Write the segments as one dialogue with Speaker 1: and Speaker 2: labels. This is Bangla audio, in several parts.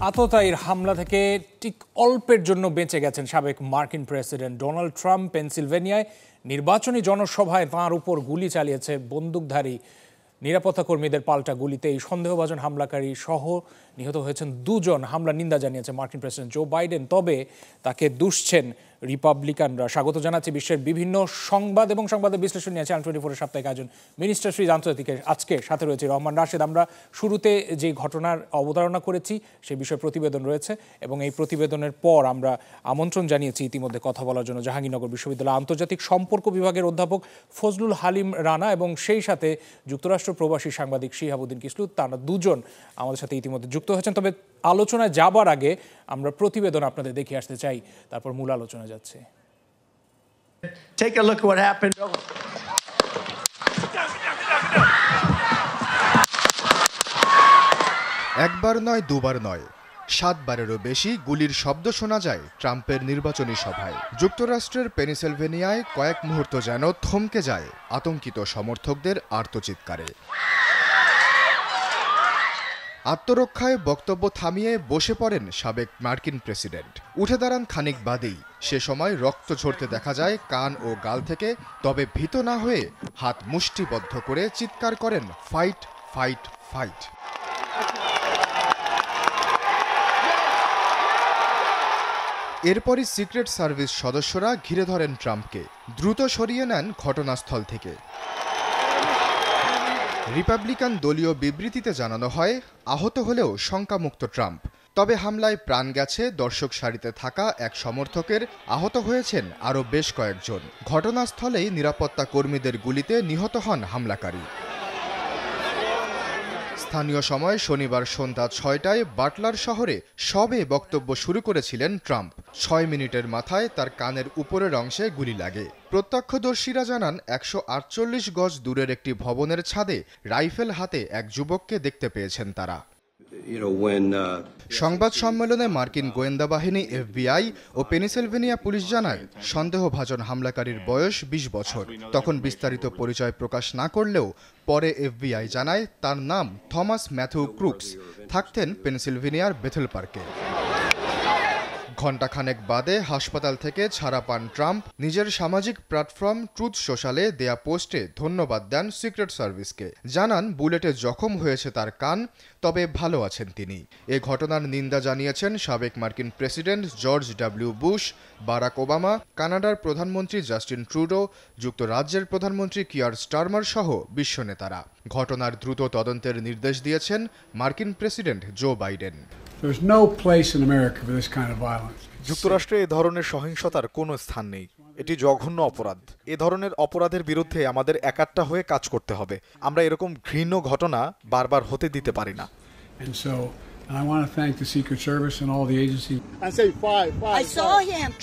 Speaker 1: আততায়ীর হামলা থেকে ঠিক অল্পের জন্য বেঁচে গেছেন সাবেক মার্কিন প্রেসিডেন্ট ডোনাল্ড ট্রাম্প। পেনসিলভেনিয়ায় নির্বাচনী জনসভায় তাঁর উপর গুলি চালিয়েছে বন্দুকধারী নিরাপত্তা কর্মীদের পাল্টা গুলিতে এই সন্দেহভাজন হামলাকারী সহ নিহত হয়েছেন দুজন। হামলার নিন্দা জানিয়েছে মার্কিন প্রেসিডেন্ট জো বাইডেন, তবে তাকে দুষছেন রিপাবলিকানরা। স্বাগত জানাচ্ছি বিশ্বের বিভিন্ন সংবাদ এবং সংবাদের বিশ্লেষণ নিয়ে চ্যানেল 24-এর সাপ্তাহিক আয়োজন মিনিস্টার শ্রী আন্তর্জাতিকের আজকে সাথে রয়েছে রহমান রাশেদ। আমরা শুরুতে যে ঘটনার অবতারণা করেছি সেই বিষয়ে প্রতিবেদন রয়েছে এবং এই প্রতিবেদনের পর আমরা আমন্ত্রণ জানিয়েছি ইতিমধ্যে কথা বলার জন্য জাহাঙ্গীরনগর বিশ্ববিদ্যালয় আন্তর্জাতিক সম্পর্ক বিভাগের অধ্যাপক ফজলুল হালিম রানা এবং সেই সাথে যুক্তরাষ্ট্র প্রবাসী সাংবাদিক শিহাবুদ্দিন কিসলু। তারা দুজন আমাদের সাথে ইতিমধ্যে যুক্ত হয়েছেন। তবে আলোচনায় যাবার আগে আমরা প্রতিবেদন আপনাদের দেখে আসতে চাই, তারপর মূল আলোচনা যাচ্ছে।
Speaker 2: Take a look at what happened.
Speaker 3: একবার নয়, দুবার নয়, 7 বারেরও বেশি গুলির শব্দ শোনা যায় ট্রাম্পের নির্বাচনী সভায়। যুক্তরাষ্ট্রের পেনিসিলভেনিয়ায় কয়েক মুহূর্ত যেন থমকে যায় আতঙ্কিত সমর্থকদের আর্তচিৎকারে। আত্মরক্ষায় বক্তব্য থামিয়ে বসে পড়েন সাবেক মার্কিন প্রেসিডেন্ট। উঠে দাঁড়ান খানিক বাদেই সে সময় রক্ত ঝরতে দেখা যায় কান ও গাল থেকে। তবে ভীত না হয়ে হাত মুষ্টিবদ্ধ করে চিৎকার করেন, ফাইট ফাইট ফাইট। এরপরই সিক্রেট সার্ভিস সদস্যরা ঘিরে ধরেন ট্রাম্পকে, দ্রুত সরিয়ে নেন ঘটনাস্থল থেকে। রিপাবলিকান দলীয় বিবৃতিতে জানানো হয়, আহত হলেও শঙ্কামুক্ত ট্রাম্প। তবে হামলায় প্রাণ গেছে দর্শক সারিতে থাকা এক সমর্থকের, আহত হয়েছেন আরও বেশ কয়েকজন। ঘটনাস্থলেই নিরাপত্তা কর্মীদের গুলিতে নিহত হন হামলাকারী। স্থানীয় সময় শনিবার সন্ধ্যা 6টায় বাটলার শহরে সবে বক্তব্য শুরু করেছিলেন ট্রাম্প। 6 মিনিটের মাথায় তার কানের উপরের অংশে গুলি লাগে। প্রত্যক্ষদর্শীরা জানান 148 গজ দূরের একটি ভবনের ছাদে রাইফেল হাতে এক যুবককে দেখতে পেয়েছেন তারা। সংবাদ সম্মেলনে মার্কিন গোয়েন্দা বাহিনী FBI ও পেনিসিলভেনিয়া পুলিশ জানায়, সন্দেহভাজন হামলাকারীর বয়স 20 বছর। তখন বিস্তারিত পরিচয় প্রকাশ না করলেও পরে FBI জানায় তার নাম থমাস ম্যাথিউ ক্রুকস, থাকতেন পেনিসিলভেনিয়ার বেথেল পার্কে। ঘণ্টাখানেক বাদে হাসপাতাল থেকে ছাড়া পান ট্রাম্প। নিজের সামাজিক প্ল্যাটফর্ম ট্রুথ সোশ্যালে দেয়া পোস্টে ধন্যবাদ দেন সিক্রেট সার্ভিসকে। জানান বুলেটে জখম হয়েছে তার কান, তবে ভালো আছেন তিনি। এ ঘটনার নিন্দা জানিয়েছেন সাবেক মার্কিন president George W Bush, Barack Obama, কানাডার প্রধানমন্ত্রী জাস্টিন ট্রুডো, যুক্তরাজ্যের প্রধানমন্ত্রী কিয়ার স্টারমার সহ বিশ্ব নেতারা। ঘটনার দ্রুত তদন্তের নির্দেশ দিয়েছেন মার্কিন president Joe Biden.
Speaker 4: There's no place in America for this kind of violence.
Speaker 5: যুক্তরাষ্ট্রে এ ধরনের সহিংসতার কোনো স্থান নেই। এটি জঘন্য অপরাধ। এ ধরনের অপরাধের বিরুদ্ধে আমাদের একাট্টা হয়ে কাজ করতে হবে। আমরা এরকম ঘৃণ্য ঘটনা বারবার হতে দিতে পারি না।
Speaker 4: And so I want to thank the Secret Service and all the agencies.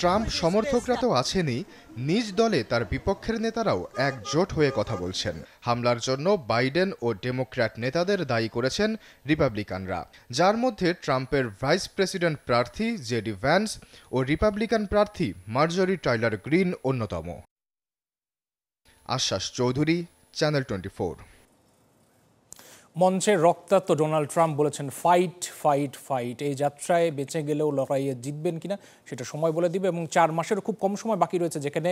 Speaker 3: Trump সমর্থকরা তো আছেনই, নিজ দলে তার বিপক্ষের নেতারাও একজোট হয়ে কথা বলছেন। হামলার জন্য বাইডেন ও ডেমোক্র্যাট নেতাদের দায়ী করেছেন রিপাবলিকানরা, যার মধ্যে ট্রাম্পের ভাইস প্রেসিডেন্ট প্রার্থী জেডি ভ্যান্স ও রিপাবলিকান প্রার্থী মার্জরি টাইলার গ্রিন অন্যতম। আশ্বাস চৌধুরী, চ্যানেল 24।
Speaker 1: মঞ্চের রক্তাক্ত ডোনাল্ড ট্রাম্প বলেছেন, ফাইট ফাইট ফাইট। এই যাত্রায় বেঁচে গেলেও লড়াইয়ে জিতবেন কিনা সেটা সময় বলে দিবে এবং 4 মাসেরও খুব কম সময় বাকি রয়েছে যেখানে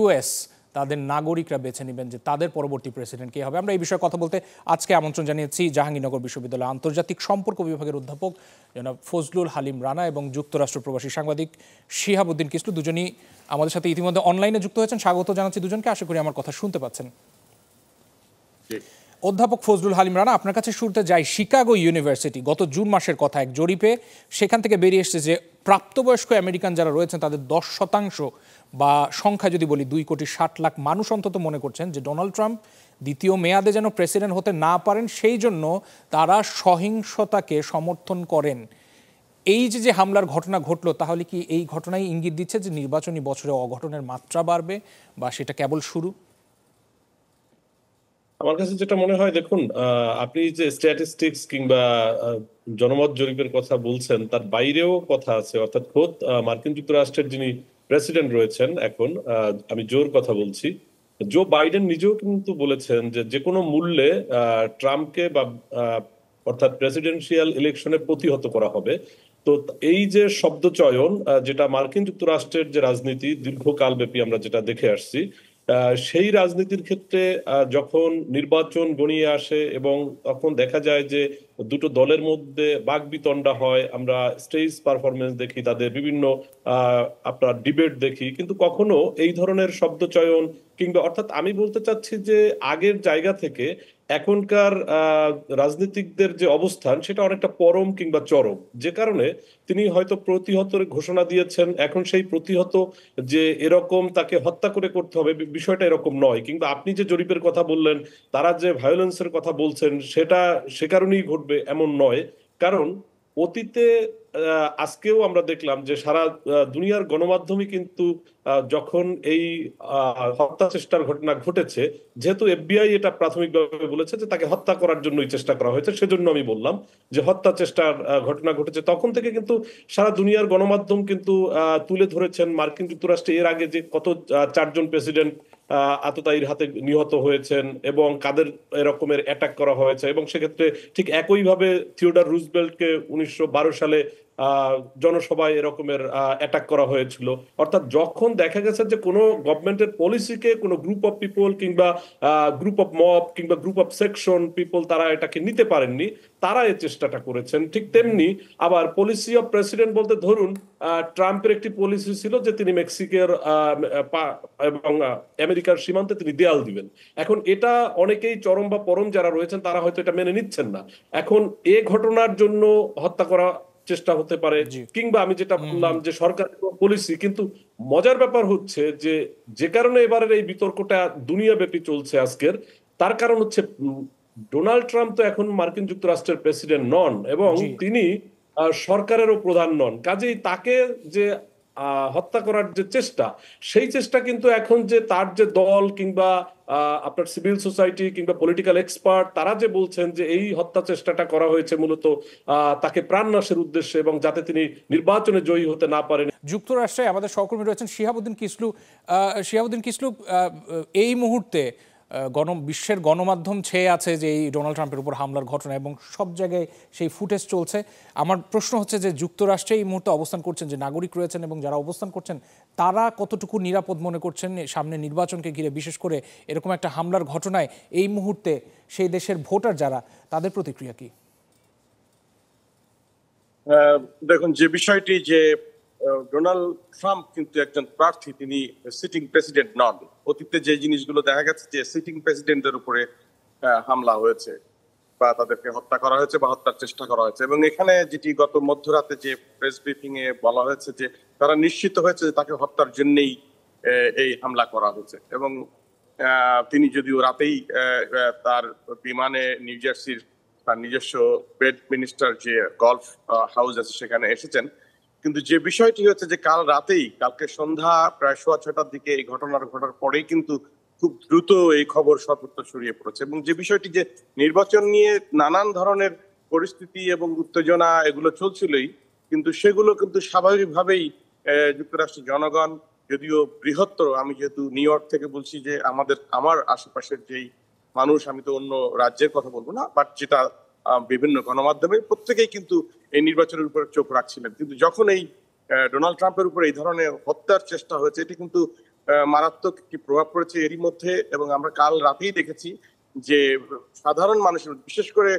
Speaker 1: US তাদের নাগরিকরা বেছে নেবেন যে তাদের পরবর্তী প্রেসিডেন্ট কে হবে। আমরা এই বিষয়ে কথা বলতে আজকে আমন্ত্রণ জানিয়েছি জাহাঙ্গীরনগর বিশ্ববিদ্যালয় আন্তর্জাতিক সম্পর্ক বিভাগের অধ্যাপক জনাব ফজলুল হালিম রানা এবং যুক্তরাষ্ট্র প্রবাসী সাংবাদিক শিহাবুদ্দিন কিসলু। দুজনই আমাদের সাথে ইতিমধ্যে অনলাইনে যুক্ত হয়েছেন। স্বাগত জানাচ্ছি দুজনকে, আশা করি আমার কথা শুনতে পাচ্ছেন। অধ্যাপক ফজলুল হালিম রানা, আপনার কাছে শুরুতে যাই। শিকাগো ইউনিভার্সিটি গত জুন মাসের কথা এক জরিপে সেখান থেকে বেরিয়ে এসেছে যে প্রাপ্তবয়স্ক আমেরিকান যারা রয়েছেন তাদের 10% বা সংখ্যা যদি বলি 2,60,00,000 মানুষ অন্তত মনে করছেন যে ডোনাল্ড ট্রাম্প দ্বিতীয় মেয়াদে যেন প্রেসিডেন্ট হতে না পারেন, সেই জন্য তারা সহিংসতাকে সমর্থন করেন। এই যে হামলার ঘটনা ঘটলো, তাহলে কি এই ঘটনাই ইঙ্গিত দিচ্ছে যে নির্বাচনী বছরে অঘটনের মাত্রা বাড়বে বা সেটা কেবল শুরু?
Speaker 6: আমার কাছে যেটা মনে হয়, দেখুন, আপনি যে স্ট্যাটিস্টিক্স কিংবা জনমত জরিপের কথা বলছেন তার বাইরেও কথা আছে। অর্থাৎ খোদ মার্কিন যুক্তরাষ্ট্রের যিনি প্রেসিডেন্ট রয়েছেন এখন, আমি জোর কথা বলছি, জো বাইডেন নিজেও কিন্তু বলেছেন যে কোনো মূল্যে ট্রাম্পকে বা অর্থাৎ প্রেসিডেন্সিয়াল ইলেকশনে প্রতিহত করা হবে। তো এই যে শব্দ চয়ন, যেটা মার্কিন যুক্তরাষ্ট্রের যে রাজনীতি দীর্ঘকাল ব্যাপী আমরা যেটা দেখে আসছি, সেই রাজনীতির ক্ষেত্রে যখন নির্বাচন গড়িয়ে আসে এবং তখন দেখা যায় যে দুটো দলের মধ্যে বাকবিতণ্ডা হয়, আমরা স্টেজ পারফরমেন্স দেখি, তাদের বিভিন্ন আপনার ডিবেট দেখি, কিন্তু কখনো এই ধরনের শব্দ চয়ন কিংবা, অর্থাৎ আমি বলতে চাচ্ছি যে আগের জায়গা থেকে এখনকার রাজনীতিকদের যে অবস্থান সেটা অনেকটা পরম কিংবা চরম, যে কারণে তিনি হয়তো প্রতিহতের ঘোষণা দিয়েছেন। এখন সেই প্রতিহত যে এরকম তাকে হত্যা করে করতে হবে, বিষয়টা এরকম নয়। কিংবা আপনি যে জরিপের কথা বললেন, তারা যে ভায়োলেন্সের কথা বলছেন সেটা সে কারণেই ঘটবে এমন নয়। কারণ অতীতে আজকেও আমরা দেখলাম যে সারা দুনিয়ার গণমাধ্যমে কিন্তু যখন এই হত্যা চেষ্টার ঘটনা ঘটেছে, যেহেতু এফবিআই এটা প্রাথমিকভাবে বলেছে যে তাকে হত্যা করার জন্যই চেষ্টা করা হয়েছে, সেজন্য আমি বললাম যে হত্যা চেষ্টার ঘটনা ঘটেছে, তখন থেকে কিন্তু সারা দুনিয়ার গণমাধ্যম কিন্তু তুলে ধরেছেন মার্কিন যুক্তরাষ্ট্রে এর আগে যে কত 4 জন প্রেসিডেন্ট আততায়ীর হাতে নিহত হয়েছেন এবং কাদের এরকমের অ্যাটাক করা হয়েছে। এবং সেক্ষেত্রে ঠিক একইভাবে থিওডর রুজভেল্টকে 1912 সালে জনসভায় এরকমের অ্যাটাক করা হয়েছিল। অর্থাৎ যখন দেখা গেছে যে কোনো গভর্নমেন্টের পলিসিকে কোনো গ্রুপ অফ পিপল কিংবা গ্রুপ অফ মব কিংবা গ্রুপ অফ সেকশন পিপল তারা এটাকে নিতে পারেননি, তারা এই চেষ্টাটা করেছেন। ঠিক তেমনি আবার পলিসি অফ প্রেসিডেন্ট বলতে ধরুন ট্রাম্পের একটি পলিসি ছিল যে তিনি মেক্সিকের এবং আমেরিকার সীমান্তে তিনি দেয়াল দিবেন। এখন এটা অনেকেই চরম বা পরম যারা রয়েছেন তারা হয়তো এটা মেনে নিচ্ছেন না। এখন এ ঘটনার জন্য হত্যা করা চেষ্টা হতে পারে, কিংবা আমি যেটা বললাম যে সরকারের পলিসি। কিন্তু মজার ব্যাপার হচ্ছে যে যে কারণে এবারের এই বিতর্কটা দুনিয়াব্যাপী চলছে আজকের, তার কারণ হচ্ছে ডোনাল্ড ট্রাম্প তো এখন মার্কিন যুক্তরাষ্ট্রের প্রেসিডেন্ট নন এবং তিনি সরকারেরও প্রধান নন। কাজেই তাকে যে হত্যা করার যে চেষ্টা, সেই চেষ্টা কিন্তু এখন যে তার যে দল কিংবা আপনার সিভিল সোসাইটি কিংবা পলিটিক্যাল এক্সপার্ট তারা যে বলছেন যে এই হত্যা চেষ্টাটা করা হয়েছে মূলত তাকে প্রাণনাশের উদ্দেশ্যে এবং যাতে তিনি নির্বাচনে জয়ী হতে না পারেন।
Speaker 1: যুক্তরাষ্ট্রে আমাদের সহকর্মী রয়েছেন শিহাবুদ্দিন কিসলু। শিহাবুদ্দিন কিসলু, এই মুহূর্তে বিশ্বের গণমাধ্যম ছেয়ে আছে যে এই ডোনাল্ড ট্রাম্পের উপর হামলার ঘটনা এবং সব জায়গায় সেই ফুটেজ চলছে। আমার প্রশ্ন হচ্ছে যে যুক্তরাষ্ট্রে এই মুহূর্তে অবস্থান করছেন যে নাগরিক রয়েছেন এবং যারা অবস্থান করছেন তারা কতটুকু নিরাপদ মনে করছেন সামনে নির্বাচনকে ঘিরে, বিশেষ করে এরকম একটা হামলার ঘটনায় এই মুহূর্তে সেই দেশের ভোটার যারা, তাদের প্রতিক্রিয়া কি?
Speaker 7: দেখুন, যে বিষয়টি যে ডোনাল্ড ট্রাম্প কিন্তু একজন প্রার্থী, তিনি সিটিং প্রেসিডেন্ট নন। অতীতে যে জিনিসগুলো দেখা গেছে যে সিটিং প্রেসিডেন্টের উপরে হামলা হয়েছে বা তাদেরকে হত্যা করা হয়েছে বা হত্যার চেষ্টা করা হয়েছে, এবং এখানে যেটি গত মধ্যরাতে যে প্রেস ব্রিফিং এ বলা হয়েছে যে তারা নিশ্চিত হয়েছে যে তাকে হত্যার জন্যই এই হামলা করা হয়েছে। এবং তিনি যদিও রাতেই তার বিমানে নিউ জার্সির তার নিজস্ব বেড মিনিস্টার যে গলফ হাউস আছে সেখানে এসেছেন, কিন্তু যে বিষয়টি হচ্ছে যে কালকে সন্ধ্যা প্রায় 6:15টার দিকে এই ঘটার পরেই কিন্তু খুব দ্রুত এই খবর সর্বত্র ছড়িয়ে পড়েছে। এবং যে বিষয়টি যে নির্বাচন নিয়ে নানান ধরনের পরিস্থিতি এবং উত্তেজনা এগুলো চলছিলই, কিন্তু সেগুলো কিন্তু স্বাভাবিকভাবেই যুক্তরাষ্ট্রের জনগণ, যদিও বৃহত্তর, আমি যেহেতু নিউ ইয়র্ক থেকে বলছি যে আমার আশেপাশের যেই মানুষ, আমি তো অন্য রাজ্যের কথা বলবো না, বাট যেটা বিভিন্ন গণমাধ্যমে প্রত্যেকেই কিন্তু এই নির্বাচনের উপরে চোখ রাখছিলেন। কিন্তু যখন এই ডোনাল্ড ট্রাম্পের উপরে এই ধরনের হত্যার চেষ্টা হয়েছে, এটি কিন্তু মারাত্মক একটি প্রভাব পড়েছে এরই মধ্যে। এবং আমরা কাল রাতেই দেখেছি যে সাধারণ মানুষের, বিশেষ করে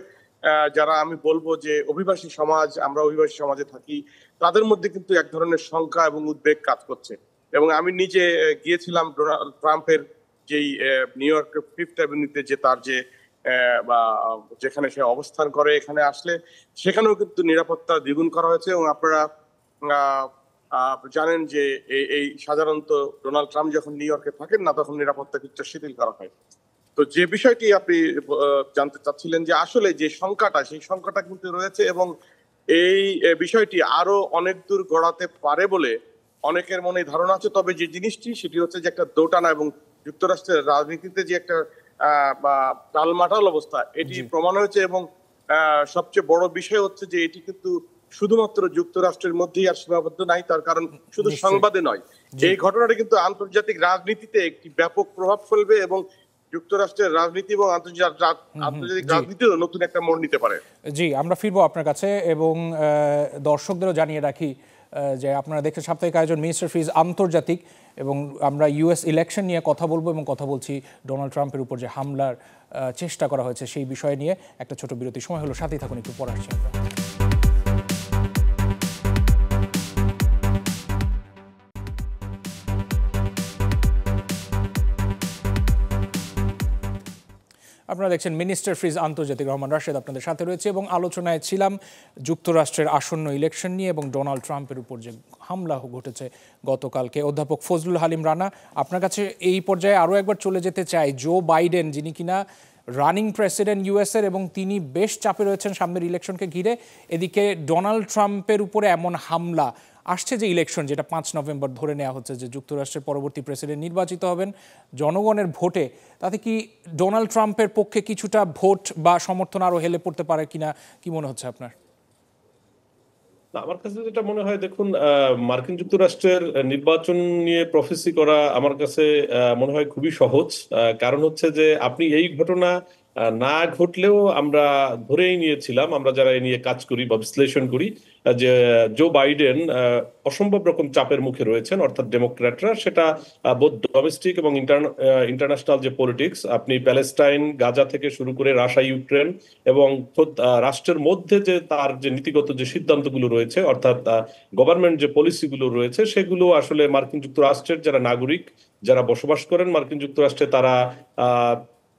Speaker 7: যারা আমি বলবো যে অভিবাসী সমাজ, আমরা অভিবাসী সমাজে থাকি, তাদের মধ্যে কিন্তু এক ধরনের শঙ্কা এবং উদ্বেগ কাজ করছে। এবং আমি নিজে গিয়েছিলাম ডোনাল্ড ট্রাম্পের যেই নিউ ইয়র্কের 5th অ্যাভিনিউতে যে তার যে বা যেখানে সে অবস্থান করে, এখানে আসলে সেখানেও কিন্তু নিরাপত্তা দ্বিগুণ করা হয়েছে। এবং আপনারা জানেন যে এই সাধারণত ডোনাল্ড ট্রাম্প যখন নিউ ইয়র্কে থাকেন না, তখন নিরাপত্তা কিছু শিথিল করা হয়। তো যে বিষয়টি আপনি জানতে চাচ্ছিলেন যে আসলে যে শঙ্কাটা, সেই শঙ্কাটা কিন্তু রয়েছে এবং এই বিষয়টি আরো অনেক দূর গড়াতে পারে বলে অনেকের মনে ধারণা আছে। তবে যে জিনিসটি সেটি হচ্ছে যে একটা দোটানা এবং যুক্তরাষ্ট্রের রাজনীতিতে যে একটা টালমাটাল অবস্থা, এটি প্রমাণ হয়েছে। এবং সবচেয়ে বড় বিষয় হচ্ছে যে এটি কিন্তু শুধুমাত্র যুক্তরাষ্ট্রের মধ্যেই আর সীমাবদ্ধ নাই, তার কারণ শুধু সংবাদে নয়, এই ঘটনাটা কিন্তু আন্তর্জাতিক রাজনীতিতে একটি ব্যাপক প্রভাব ফেলবে এবং যুক্তরাষ্ট্রের রাজনীতি এবং আন্তর্জাতিক রাজনীতিও নতুন একটা মোড় নিতে পারে।
Speaker 1: জি, আমরা ফিরবো আপনার কাছে এবং দর্শকদেরও জানিয়ে রাখি যে আপনারা দেখছেন সাপ্তাহিক আয়োজন মিনিস্টার ফ্রিজ আন্তর্জাতিক, এবং আমরা ইউএস ইলেকশন নিয়ে কথা বলবো এবং কথা বলছি ডোনাল্ড ট্রাম্পের উপর যে হামলার চেষ্টা করা হয়েছে সেই বিষয় নিয়ে। একটা ছোট বিরতি, সময় হলো, সাথেই থাকুন, একটু পরে আসছি আমরা। আপনারা দেখছেন মিনিস্টার ফ্রিজ আন্তর্জাতিক, রহমান রাশেদ আপনাদের সাথে রয়েছে এবং আলোচনায় ছিলাম যুক্তরাষ্ট্রের আসন্ন ইলেকশন নিয়ে এবং ডোনাল্ড ট্রাম্পের উপর যে হামলা ঘটেছে গতকালকে। অধ্যাপক ফজলুল হালিম রানা, আপনার কাছে এই পর্যায়ে আরও একবার চলে যেতে চাই। জো বাইডেন, যিনি কিনা রানিং প্রেসিডেন্ট ইউএসের এবং তিনি বেশ চাপে রয়েছেন সামনের ইলেকশনকে ঘিরে, এদিকে ডোনাল্ড ট্রাম্পের উপরে এমন হামলা আসছে যে ইলেকশন, যেটা 5 নভেম্বর ধরে নেওয়া হচ্ছে যে যুক্তরাষ্ট্রের পরবর্তী প্রেসিডেন্ট নির্বাচিত হবেন জনগণের ভোটে, তাতে কি ডোনাল্ড ট্রাম্পের পক্ষে কিছুটা ভোট বা সমর্থন আরও হেলে পড়তে পারে কিনা, কি মনে হচ্ছে আপনার?
Speaker 6: আমার কাছে যেটা মনে হয়, দেখুন, মার্কিন যুক্তরাষ্ট্রের নির্বাচন নিয়ে প্রফেসি করা আমার কাছে মনে হয় খুবই সহজ। কারণ হচ্ছে যে আপনি এই ঘটনা না ঘটলেও আমরা ধরেই নিয়েছিলাম, আমরা যারা এই নিয়ে কাজ করি বা বিশ্লেষণ করি, যে জো বাইডেন অসম্ভব রকম চাপের মুখে রয়েছেন, অর্থাৎ ডেমোক্র্যাটরা, সেটা বোধ ডোমেস্টিক এবং ইন্টারন্যাশনাল যে পলিটিক্স, আপনি প্যালেস্টাইন, গাজা থেকে শুরু করে রাশিয়া, ইউক্রেন এবং রাষ্ট্রের মধ্যে যে তার যে নীতিগত যে সিদ্ধান্তগুলো রয়েছে, অর্থাৎ গভর্নমেন্ট যে পলিসিগুলো রয়েছে, সেগুলো আসলে মার্কিন যুক্তরাষ্ট্রের যারা নাগরিক, যারা বসবাস করেন মার্কিন যুক্তরাষ্ট্রে, তারা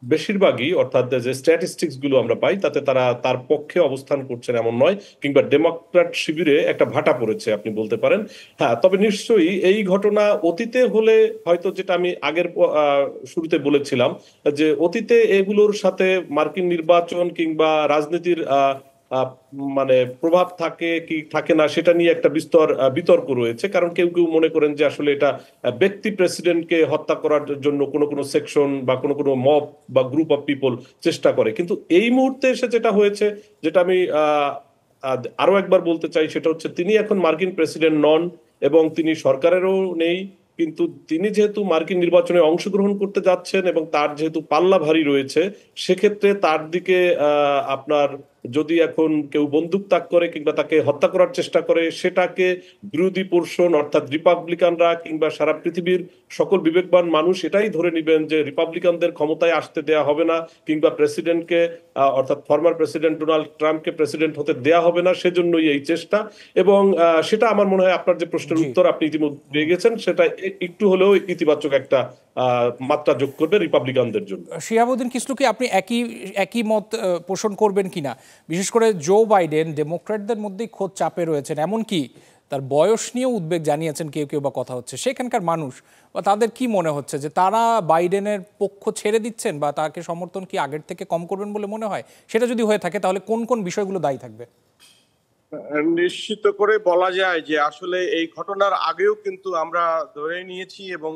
Speaker 6: বেশিরভাগই, অর্থাৎ যে স্ট্যাটিস্টিক্স গুলো আমরা পাই, তাতে তারা তার পক্ষে অবস্থান করছেন এমন নয়, কিংবা ডেমোক্র্যাট শিবিরে একটা ভাটা পড়েছে আপনি বলতে পারেন। হ্যাঁ, তবে নিশ্চয়ই এই ঘটনা অতীতে হলে হয়তো, যেটা আমি আগের শুরুতে বলেছিলাম, যে অতীতে এগুলোর সাথে মার্কিন নির্বাচন কিংবা রাজনীতির মানে প্রভাব থাকে কি থাকে না, সেটা নিয়ে একটা বিতর্ক রয়েছে। কারণ কেউ কেউ মনে করেন যে আসলে এটা ব্যক্তি প্রেসিডেন্টকে হত্যা করার জন্য কোনো কোনো সেকশন বা কোনো কোনো মব বা গ্রুপ অফ পিপল চেষ্টা করে। কিন্তু এই মুহূর্তে এসে যেটা হয়েছে, যেটা আমি আরো একবার বলতে চাই, সেটা হচ্ছে তিনি এখন মার্কিন প্রেসিডেন্ট নন এবং তিনি সরকারেরও নেই। কিন্তু তিনি যেহেতু মার্কিন নির্বাচনে অংশগ্রহণ করতে যাচ্ছেন এবং তার যেহেতু পাল্লা ভারী রয়েছে, সেক্ষেত্রে তার দিকে আপনার যদি এখন কেউ বন্দুক তাক করে কিংবা তাকে হত্যা করার চেষ্টা করে, সেটাকে বিরোধী পোর্শন, অর্থাৎ রিপাবলিকানরা কিংবা সারা পৃথিবীর সকল বিবেকবান মানুষ এটাই ধরে নেবেন যে রিপাবলিকানদের ক্ষমতায় আসতে দেয়া হবে না, কিংবা প্রেসিডেন্টকে, অর্থাৎ ফর্মার প্রেসিডেন্ট ডোনাল্ড ট্রাম্পকে প্রেসিডেন্ট হতে দেয়া হবে না। সেজন্যই এই চেষ্টা, এবং সেটা আমার মনে হয় আপনার যে প্রশ্নের উত্তর আপনি ইতিমধ্যে পেয়ে গেছেন, সেটা একটু হলেও ইতিবাচক একটা মাত্রা যোগ করবে রিপাবলিকানদের জন্য।
Speaker 1: শিহাবুদ্দিন কিসলু, কি আপনি একই মত পোষণ করবেন কিনা? বিশেষ করে জো বাইডেন ডেমোক্র্যাটদের মধ্যেই খোদ চাপে রয়েছেন, এমনকি তার বয়স নিয়েও উদ্বেগ জানিয়েছেন কেউ কেউ, বা কথা হচ্ছে সেখানকার মানুষ বা তাদের কি মনে হচ্ছে যে তারা বাইডেনের পক্ষ ছেড়ে দিচ্ছেন বা তাকে সমর্থন কি আগের থেকে কম করবেন বলে মনে হয়? সেটা যদি হয়ে থাকে তাহলে কোন কোন বিষয়গুলো দায়ী থাকবে?
Speaker 7: নিশ্চিত করে বলা যায় যে আসলে এই ঘটনার আগেও কিন্তু আমরা ধরে নিয়েছি এবং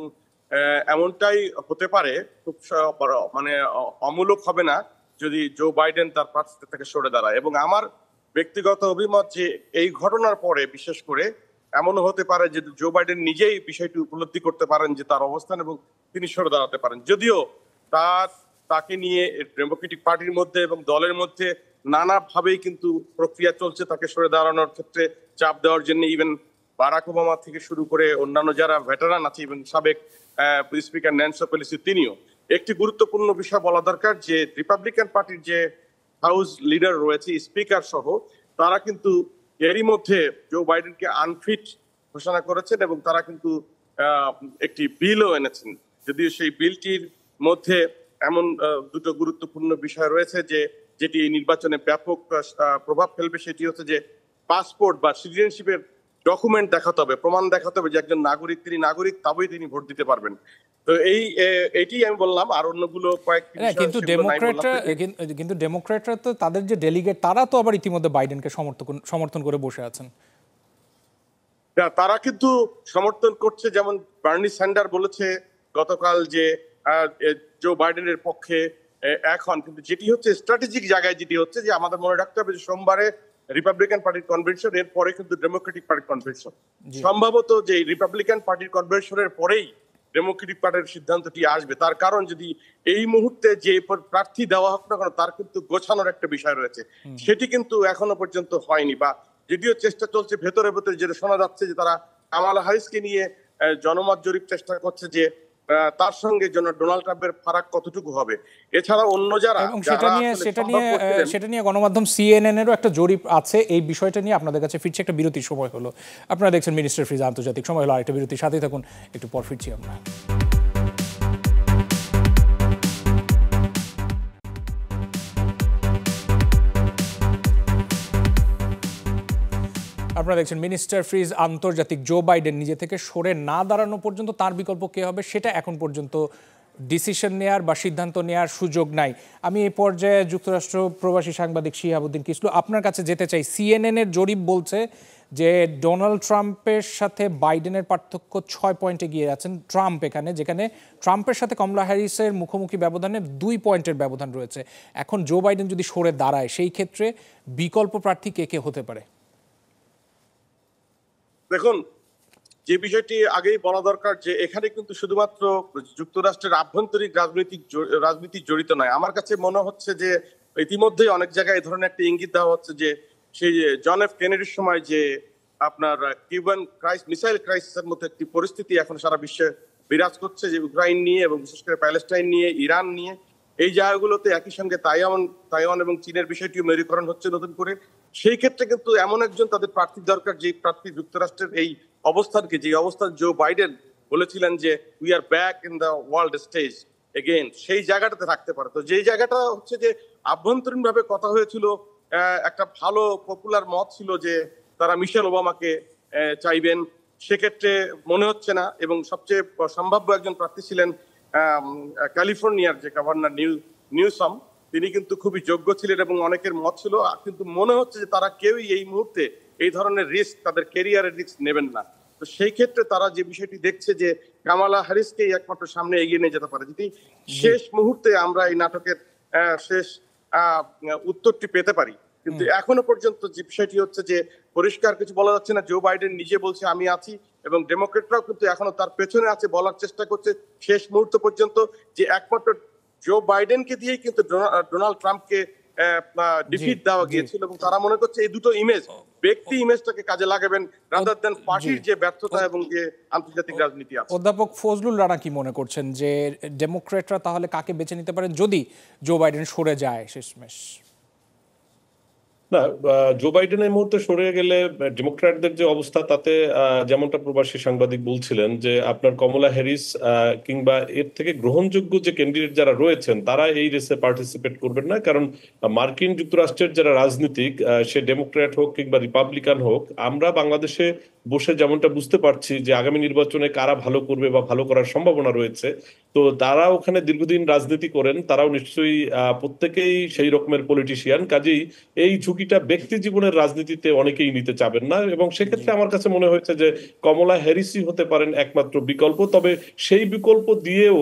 Speaker 7: এমনটাই হতে পারে, খুব মানে অমূলক হবে না যদি জো বাইডেন তার প্রার্থী থেকে সরে দাঁড়ায়। এবং আমার ব্যক্তিগত অভিমত যে এই ঘটনার পরে বিশেষ করে এমনও হতে পারে যে জো বাইডেন নিজেই বিষয়টি উপলব্ধি করতে পারেন যে তার অবস্থান এবং তিনি সরে দাঁড়াতে পারেন। যদিও তাকে নিয়ে ডেমোক্রেটিক পার্টির মধ্যে এবং দলের মধ্যে নানাভাবেই কিন্তু প্রক্রিয়া চলছে তাকে সরে দাঁড়ানোর ক্ষেত্রে চাপ দেওয়ার জন্য। ইভেন বারাক ওবামা থেকে শুরু করে অন্যান্য যারা ভেটারান আছে, এবং সাবেক স্পিকার ন্যান্সি পেলোসি, তিনিও। একটি গুরুত্বপূর্ণ বিষয় বলা দরকার যে রিপাবলিকান পার্টির যে হাউস লিডার রয়েছে, স্পিকার সহ, তারা কিন্তু এরই মধ্যে জো বাইডেনকে আনফিট ঘোষণা করেছেন এবং তারা কিন্তু একটি বিলও এনেছেন। যদিও সেই বিলটির মধ্যে এমন দুটো গুরুত্বপূর্ণ বিষয় রয়েছে যেটি এই নির্বাচনে ব্যাপক প্রভাব ফেলবে। সেটি হচ্ছে যে পাসপোর্ট বা সিটিজেনশিপের ডকুমেন্ট দেখাতে হবে, প্রমাণ দেখাতে হবে যে একজন নাগরিক, তিনি নাগরিক, তবেই তিনি ভোট দিতে পারবেন। তো এইটি আমি বললাম, আর অন্যগুলো কয়েকটি।
Speaker 1: কিন্তু ডেমোক্র্যাটরা তো তাদের যে ডেলিগেট, তারা তো আবার ইতিমধ্যে বাইডেনকে সমর্থন করে বসে আছেন।
Speaker 7: তারা কিন্তু সমর্থন করছে, যেমন বার্নি স্যান্ডার বলেছে গতকাল যে জো বাইডেনের পক্ষে এখন। কিন্তু যেটি হচ্ছে স্ট্র্যাটেজিক জায়গায়, যেটি হচ্ছে যে আমাদের মনে রাখতে হবে যে সোমবারে রিপাবলিকান পার্টির কনভেনশন, এর পরে কিন্তু ডেমোক্রেটিক পার্টির কনভেনশন। সম্ভবত যে রিপাবলিকান পার্টির কনভেনশনের পরেই ডেমোক্রেটিক পার্টির সিদ্ধান্তটি আসবে। তার কারণ যদি এই মুহূর্তে যে প্রার্থী দেওয়া হোক না কেন তার কিন্তু গোছানোর একটা বিষয় রয়েছে, সেটি কিন্তু এখনো পর্যন্ত হয়নি, বা যদিও চেষ্টা চলছে ভেতরে ভেতরে, যেটা শোনা যাচ্ছে যে তারা কামালা হ্যারিসকে নিয়ে জনমত জরিপ চেষ্টা করছে যে তার সঙ্গে ডোনাল্ড ট্রাম্পের ফারাক কতটুকু হবে। এছাড়া অন্য যারা
Speaker 1: এবং সেটা নিয়ে গণমাধ্যম CNN এরও একটা জরিপ আছে। এই বিষয়টা নিয়ে আপনাদের কাছে ফিরছে, একটা বিরতির সময় হলো। আপনারা দেখছেন মিনিস্টার ফ্রিজ আন্তর্জাতিক, সময় হলো আরেকটা বিরতির সাথেই থাকুন, একটু পর ফিরছি আমরা। আপনারা দেখছেন মিনিস্টার ফ্রিজ আন্তর্জাতিক। জো বাইডেন নিজে থেকে সরে না দাঁড়ানো পর্যন্ত তার বিকল্প কে হবে সেটা এখন পর্যন্ত ডিসিশন নেয়ার বা সিদ্ধান্ত নেয়ার সুযোগ নাই। আমি এই পর্যায়ে যুক্তরাষ্ট্র প্রবাসী সাংবাদিক শিহাবুদ্দিন কিসলু আপনার কাছে যেতে চাই। CNN এর জরিপ বলছে যে ডোনাল্ড ট্রাম্পের সাথে বাইডেনের পার্থক্য 6 পয়েন্টে গিয়ে আছেন ট্রাম্প এখানে, যেখানে ট্রাম্পের সাথে কমলা হ্যারিসের মুখোমুখি ব্যবধানে 2 পয়েন্টের ব্যবধান রয়েছে। এখন জো বাইডেন যদি সরে দাঁড়ায় সেই ক্ষেত্রে বিকল্প প্রার্থী কে কে হতে পারে?
Speaker 7: দেখুন, যে বিষয়টি আগেই বলা দরকার যে এখানে কিন্তু শুধুমাত্র যুক্তরাষ্ট্রের আভ্যন্তরীণ রাজনীতি জড়িত নয়। আমার কাছে মনে হচ্ছে যে ইতিমধ্যেই অনেক জায়গায় এই ধরনের একটা ইঙ্গিত দেওয়া হচ্ছে যে সেই জন এফ কেনেডির সময় যে আপনার কিউবান মিসাইল ক্রাইসিসের মতো একটি পরিস্থিতি এখন সারা বিশ্বে বিরাজ করছে, যে ইউক্রাইন নিয়ে এবং বিশেষ করে প্যালেস্টাইন নিয়ে, ইরান নিয়ে, এই জায়গাগুলোতে একই সঙ্গে তাইওয়ান এবং চীনের বিষয়টিও মেরুকরণ হচ্ছে নতুন করে। সেই ক্ষেত্রে কিন্তু এমন একজন তাদের প্রার্থী দরকার, যে প্রার্থী যুক্তরাষ্ট্রের এই অবস্থানকে, যে অবস্থান জো বাইডেন বলেছিলেন যে we are back in the world stage again, সেই জায়গাটাতে রাখতে পারে। তো যেই জায়গাটা হচ্ছে যে আভ্যন্তরীণ ভাবে কথা হয়েছিল, একটা ভালো পপুলার মত ছিল যে তারা মিশেল ওবামাকে চাইবেন, সেক্ষেত্রে মনে হচ্ছে না। এবং সবচেয়ে সম্ভাব্য একজন প্রার্থী ছিলেন ক্যালিফোর্নিয়ার যে গভর্নর নিউসাম, তিনি কিন্তু খুবই যোগ্য ছিলেন এবং অনেকের মত ছিল, কিন্তু মনে হচ্ছে যে তারা কেউই এই মুহূর্তে এই ধরনের রিস্ক, তাদের ক্যারিয়ারের রিস্ক নেবেন না। তো সেই ক্ষেত্রে তারা যে বিষয়টি দেখছে যে কামালা হ্যারিসকেই একমাত্র সামনে এগিয়ে নিয়ে যেতে পারে, যদি শেষ মুহূর্তে আমরা এই নাটকের শেষ উত্তরটি পেতে পারি। কিন্তু এখনো পর্যন্ত যে বিষয়টি হচ্ছে যে পরিষ্কার কিছু বলা যাচ্ছে না। জো বাইডেন নিজে বলছে আমি আছি, এবং ডেমোক্রেটরাও কিন্তু এখনো তার পেছনে আছে, বলার চেষ্টা করছে শেষ মুহূর্ত পর্যন্ত যে একমাত্র জো বাইডেনকে দিয়েই কিন্তু ডোনাল্ড ট্রাম্পকে ডিফিট দেওয়া গিয়েছিল, এবং তারা মনে করছে এই দুটো ইমেজ, ব্যক্তি ইমেজটাকে কাজে লাগাবেন রাদার দেন পার্টির যে ব্যর্থতা এবং যে আন্তর্জাতিক রাজনীতি আছে।
Speaker 1: অধ্যাপক ফজলুল রানা কি মনে করছেন যে ডেমোক্রেটরা তাহলে কাকে বেছে নিতে পারেন যদি জো বাইডেন সরে যায় শেষমেশ?
Speaker 6: না, জো বাইডেন এই মুহূর্তে সরে গেলে ডেমোক্র্যাটদের যে অবস্থা তাতে যেমনটা প্রবাসী সাংবাদিক বলছিলেন যে আপনার কমলা হ্যারিস কিংবা এর থেকে গ্রহণযোগ্য যে ক্যান্ডিডেট যারা রয়েছেন তারা এই রেসে পার্টিসিপেট করবেন না। কারণ মার্কিন যুক্তরাষ্ট্রের যারা রাজনীতিক, সে ডেমোক্র্যাট হোক কিংবা রিপাবলিকান হোক, আমরা বাংলাদেশে বসে যেমনটা বুঝতে পারছি যে আগামী নির্বাচনে কারা ভালো করবে বা ভালো করার সম্ভাবনা রয়েছে, তো তারা ওখানে দীর্ঘদিন রাজনীতি করেন, তারাও নিশ্চয়ই প্রত্যেকেই সেই রকমের পলিটিশিয়ান। কাজেই এই ঝুঁকিটা ব্যক্তি জীবনের রাজনীতিতে অনেকেই নিতে চাবেন না, এবং সেক্ষেত্রে আমার কাছে মনে হয়েছে যে কমলা হ্যারিসই হতে পারেন একমাত্র বিকল্প। তবে সেই বিকল্প দিয়েও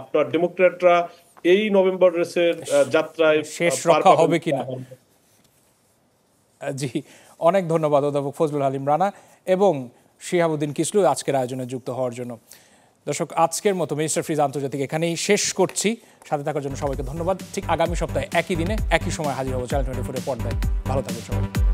Speaker 6: আপনার ডেমোক্র্যাটরা এই নভেম্বর রেসের যাত্রায়
Speaker 1: শেষ রক্ষা হবে কিনা। জি, অনেক ধন্যবাদ অধ্যাপক ফজলুল হালিম রানা এবং শিহাবুদ্দিন কিসলু আজকের আয়োজনে যুক্ত হওয়ার জন্য। দর্শক, আজকের মতো মিনিস্টার ফ্রিজ আন্তর্জাতিক এখানেই শেষ করছি। সাথে থাকার জন্য সবাইকে ধন্যবাদ। ঠিক আগামী সপ্তাহে একই দিনে একই সময় হাজির হবো চ্যানেল 24 এর পর্দায়। ভালো থাকবেন সবাই।